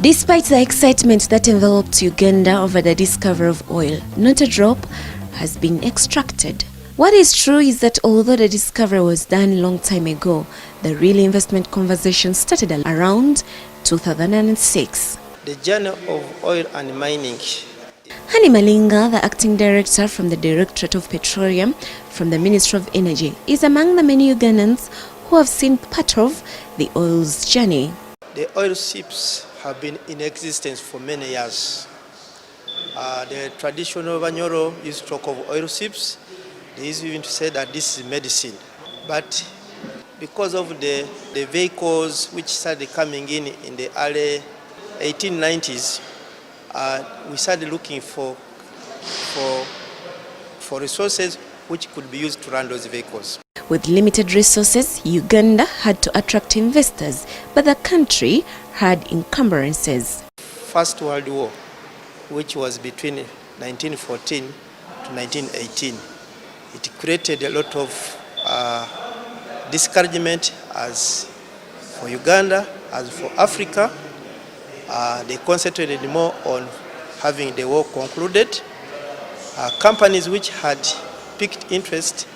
Despite the excitement that enveloped Uganda over the discovery of oil, not a drop has been extracted. What is true is that although the discovery was done a long time ago, the real investment conversation started around 2006. The journey of oil and mining. Malinga, the acting director from the Directorate of Petroleum from the Ministry of Energy, is among the many Ugandans who have seen part of the oil's journey. The oil ships have been in existence for many years. The traditional Banyoro used to talk of oil ships. They used even to say that this is medicine. But because of the vehicles which started coming in the early 1890s, we started looking for resources which could be used to run those vehicles. With limited resources, Uganda had to attract investors, but the country had encumbrances. First World War, which was between 1914 to 1918, it created a lot of discouragement as for Uganda, as for Africa. They concentrated more on having the war concluded. Companies which had picked interest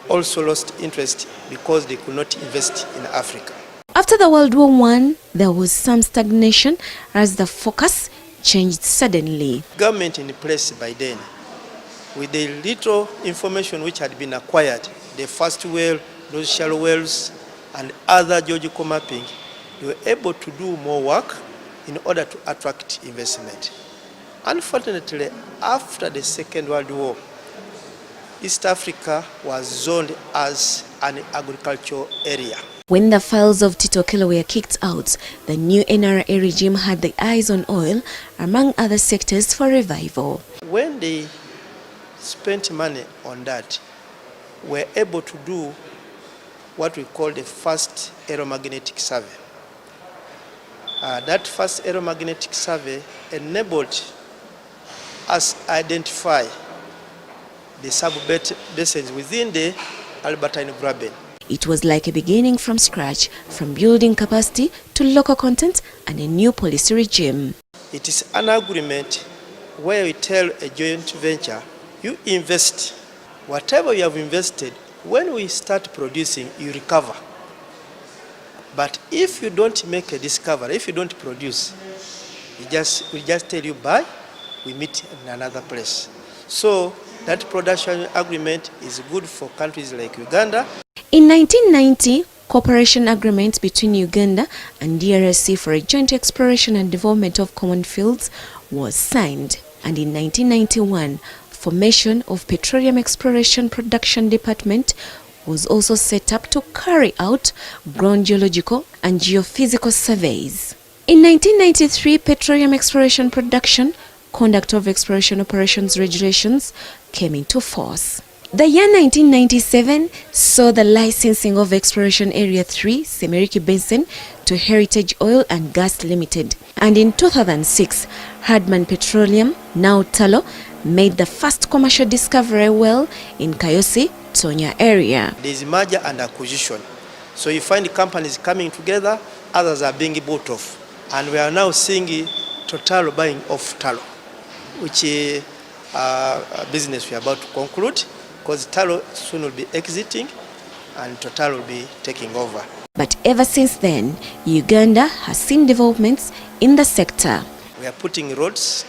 also lost interest because they could not invest in Africa. After the World War I, there was some stagnation as the focus changed suddenly. Government in place by then, with the little information which had been acquired, the first well, those shallow wells, and other geological mapping, they were able to do more work in order to attract investment. Unfortunately, after the Second World War, East Africa was zoned as an agricultural area. When the files of Tito Okello were kicked out, the new NRA regime had the eyes on oil, among other sectors, for revival. When they spent money on that, we were able to do what we call the first aeromagnetic survey. That first aeromagnetic survey enabled us identify the sub-basins within the Albertine Graben. It was like a beginning from scratch, from building capacity to local content and a new policy regime. It is an agreement where we tell a joint venture, you invest. Whatever you have invested, when we start producing, you recover. But if you don't make a discovery, if you don't produce, we just tell you bye, we meet in another place. So that production agreement is good for countries like Uganda. In 1990, cooperation agreement between Uganda and DRC for a joint exploration and development of common fields was signed. And in 1991, formation of Petroleum Exploration Production Department was also set up to carry out ground geological and geophysical surveys. In 1993, Petroleum Exploration Production Conduct of Exploration Operations Regulations came into force. The year 1997 saw the licensing of Exploration Area 3, Semeriki Basin, to Heritage Oil and Gas Limited. And in 2006, Hardman Petroleum, now Tullow, made the first commercial discovery well in Kayosi, Tonya area. There is merger and acquisition. So you find companies coming together, others are being bought off. And we are now seeing Total buying off Tullow, which is a business we are about to conclude, because Tullow soon will be exiting and Total will be taking over. But ever since then, Uganda has seen developments in the sector. We are putting roads,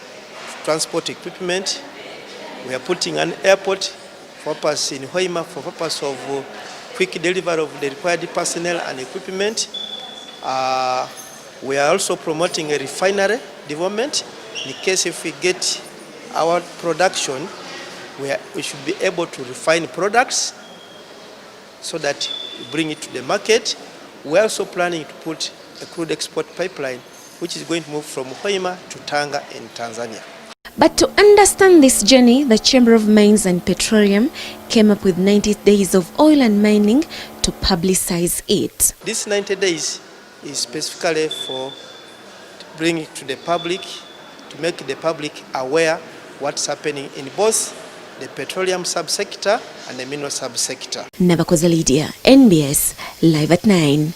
transport equipment. We are putting an airport for purpose in Hoima for purpose of quick delivery of the required personnel and equipment. We are also promoting a refinery development. In case if we get our production, we should be able to refine products so that we bring it to the market. We are also planning to put a crude export pipeline which is going to move from Hoima to Tanga in Tanzania. But to understand this journey, the Chamber of Mines and Petroleum came up with 90 days of oil and mining to publicize it. This 90 days is specifically for bringing it to the public, to make the public aware what's happening in both the petroleum subsector and the mineral subsector. Nabakoza Lydia, NBS, live at 9.